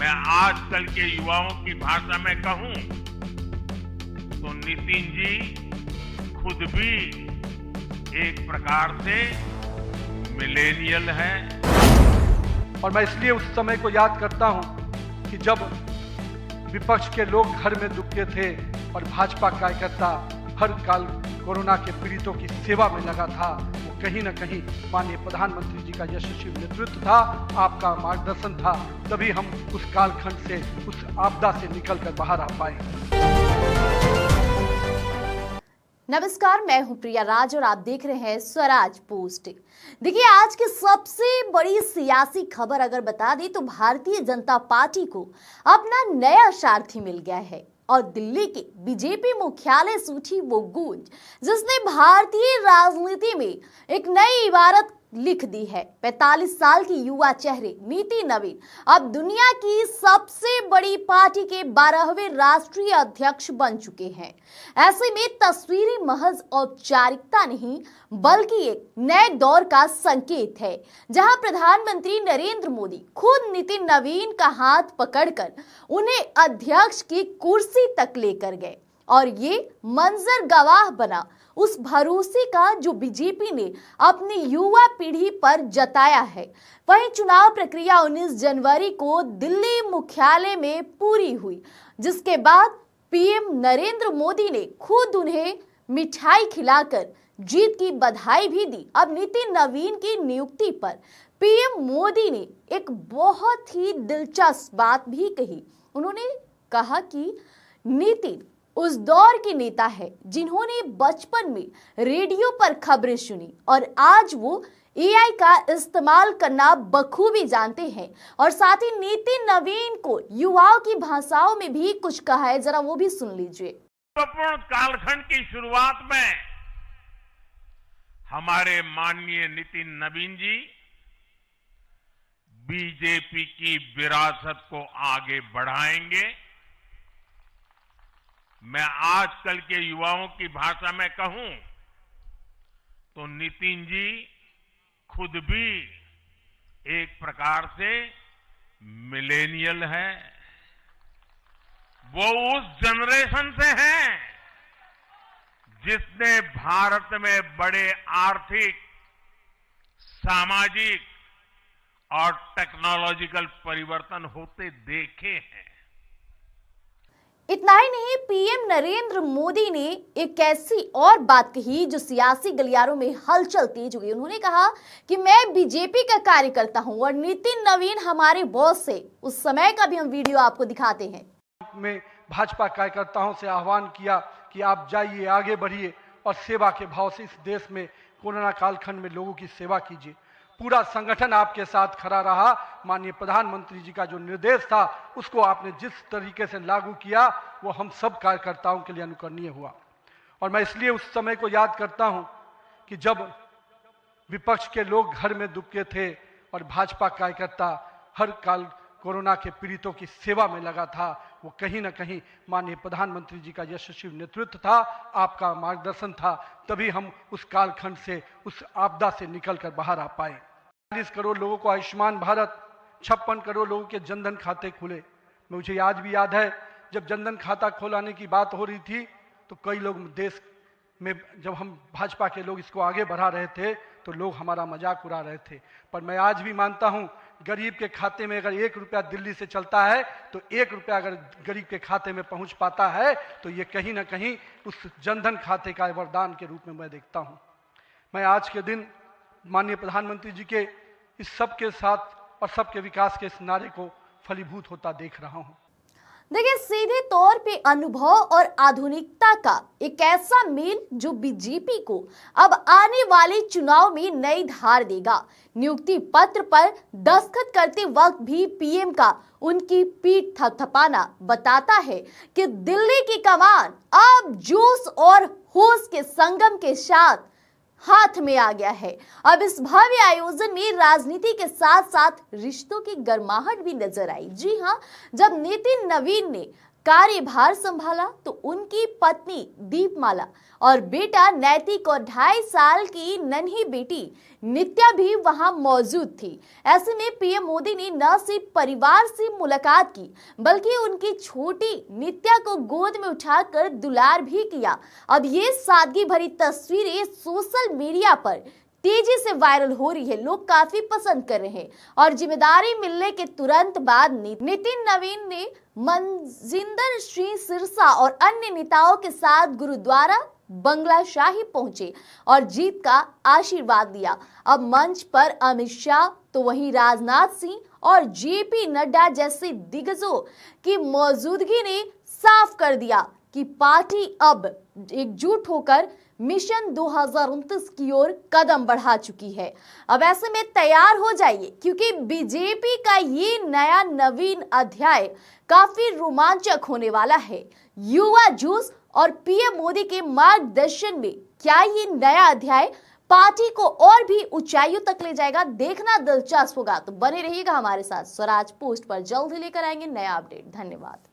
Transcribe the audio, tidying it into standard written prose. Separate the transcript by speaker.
Speaker 1: मैं आजकल के युवाओं की भाषा में कहूं तो नितिन जी खुद भी एक प्रकार से मिलेनियल है।
Speaker 2: और मैं इसलिए उस समय को याद करता हूं कि जब विपक्ष के लोग घर में दुबके थे और भाजपा कार्यकर्ता हर काल कोरोना के पीड़ितों की सेवा में लगा था, वो कहीं न कहीं माननीय प्रधानमंत्री जी का यशस्वी नेतृत्व था, आपका मार्गदर्शन था, तभी हम उस कालखंड से, उस आपदा से निकलकर बाहर आ पाए।
Speaker 3: नमस्कार, मैं हूं प्रिया राज और आप देख रहे हैं स्वराज पोस्ट। देखिए, आज की सबसे बड़ी सियासी खबर अगर बता दें तो भारतीय जनता पार्टी को अपना नया सारथी मिल गया है और दिल्ली के बीजेपी मुख्यालय से उठी वो गूंज जिसने भारतीय राजनीति में एक नई इबारत लिख दी है। 45 साल की युवा चेहरे नितिन नवीन अब दुनिया की सबसे बड़ी पार्टी के 12वें राष्ट्रीय अध्यक्ष बन चुके हैं। ऐसे में तस्वीरें महज औपचारिकता नहीं बल्कि एक नए दौर का संकेत है, जहां प्रधानमंत्री नरेंद्र मोदी खुद नितिन नवीन का हाथ पकड़कर उन्हें अध्यक्ष की कुर्सी तक लेकर गए और ये मंजर गवाह बना उस भरोसे का जो बीजेपी ने अपनी युवा पीढ़ी पर जताया है। वहीं चुनाव प्रक्रिया 19 जनवरी को दिल्ली मुख्यालय में पूरी हुई, जिसके बाद पीएम नरेंद्र मोदी ने खुद उन्हें मिठाई खिलाकर जीत की बधाई भी दी। अब नितिन नवीन की नियुक्ति पर पीएम मोदी ने एक बहुत ही दिलचस्प बात भी कही। उन्होंने कहा कि नितिन उस दौर के नेता है जिन्होंने बचपन में रेडियो पर खबरें सुनी और आज वो एआई का इस्तेमाल करना बखूबी जानते हैं। और साथ ही नितिन नवीन को युवाओं की भाषाओं में भी कुछ कहा है, जरा वो भी सुन लीजिए।
Speaker 1: कालखंड की शुरुआत में हमारे माननीय नितिन नवीन जी बीजेपी की विरासत को आगे बढ़ाएंगे। मैं आजकल के युवाओं की भाषा में कहूं तो नितिन जी खुद भी एक प्रकार से मिलेनियल है। वो उस जनरेशन से हैं जिसने भारत में बड़े आर्थिक, सामाजिक और टेक्नोलॉजिकल परिवर्तन होते देखे हैं।
Speaker 3: इतना ही नहीं, पीएम नरेंद्र मोदी ने एक ऐसी और बात कही जो सियासी गलियारों में हलचल तेज हुई। उन्होंने कहा कि मैं बीजेपी का कार्यकर्ता हूं और नितिन नवीन हमारे बॉस से। उस समय का भी हम वीडियो आपको दिखाते हैं।
Speaker 2: में भाजपा कार्यकर्ताओं से आह्वान किया कि आप जाइए, आगे बढ़िए और सेवा के भाव से इस देश में कोरोना कालखंड में लोगों की सेवा कीजिए। पूरा संगठन आपके साथ खड़ा रहा। माननीय प्रधानमंत्री जी का जो निर्देश था उसको आपने जिस तरीके से लागू किया वो हम सब कार्यकर्ताओं के लिए अनुकरणीय हुआ। और मैं इसलिए उस समय को याद करता हूं कि जब विपक्ष के लोग घर में दुबके थे और भाजपा कार्यकर्ता हर काल कोरोना के पीड़ितों की सेवा में लगा था, वो कहीं न कहीं माननीय प्रधानमंत्री जी का यशस्वी नेतृत्व था, आपका मार्गदर्शन था, तभी हम उस कालखंड से, उस आपदा से निकलकर बाहर आ पाए। 40 करोड़ लोगों को आयुष्मान भारत, 56 करोड़ लोगों के जनधन खाते खुले। मुझे आज भी याद है जब जनधन खाता खोलाने की बात हो रही थी तो कई लोग देश में, जब हम भाजपा के लोग इसको आगे बढ़ा रहे थे तो लोग हमारा मजाक उड़ा रहे थे। पर मैं आज भी मानता हूं गरीब के खाते में अगर 1 रुपया दिल्ली से चलता है तो 1 रुपया अगर गरीब के खाते में पहुंच पाता है तो ये कहीं ना कहीं उस जनधन खाते का वरदान के रूप में मैं देखता हूं। मैं आज के दिन माननीय प्रधानमंत्री जी के इस सबके साथ और सबके विकास के इस नारे को फलीभूत होता देख रहा हूं।
Speaker 3: देखिए, सीधे तौर पे अनुभव और आधुनिकता का एक ऐसा मेल जो बीजेपी को अब आने वाले चुनाव में नई धार देगा। नियुक्ति पत्र पर दस्तखत करते वक्त भी पीएम का उनकी पीठ थपथपाना बताता है कि दिल्ली की कमान अब जोश और होश के संगम के साथ हाथ में आ गया है। अब इस भव्य आयोजन में राजनीति के साथ साथ रिश्तों की गर्माहट भी नजर आई। जी हां, जब नितिन नवीन ने कार्यभार संभाला तो उनकी पत्नी दीपमाला और बेटा नैतिक और 2.5 साल की नन्ही बेटी नित्या भी वहां मौजूद थी। ऐसे में पीएम मोदी ने न सिर्फ परिवार से मुलाकात की बल्कि उनकी छोटी नित्या को गोद में उठाकर दुलार भी किया। अब ये सादगी भरी तस्वीरें सोशल मीडिया पर तेजी से वायरल हो रही है, लोग काफी पसंद कर रहे हैं। और जिम्मेदारी मिलने के तुरंत बाद नितिन नवीन ने मनजिंदर सिंह सिरसा और अन्य नेताओं के साथ गुरुद्वारा बंगला शाही पहुंचे और जीत का आशीर्वाद दिया। अब मंच पर अमित शाह तो वहीं राजनाथ सिंह और जेपी नड्डा जैसे दिग्गजों की मौजूदगी ने साफ कर दिया कि पार्टी अब एकजुट होकर मिशन 2029 की ओर कदम बढ़ा चुकी है। अब ऐसे में तैयार हो जाइए क्योंकि बीजेपी का ये नया नवीन अध्याय काफी रोमांचक होने वाला है। युवा जोश और पीएम मोदी के मार्गदर्शन में क्या ये नया अध्याय पार्टी को और भी ऊंचाइयों तक ले जाएगा, देखना दिलचस्प होगा। तो बने रहिएगा हमारे साथ। स्वराज पोस्ट पर जल्द ही लेकर आएंगे नया अपडेट। धन्यवाद।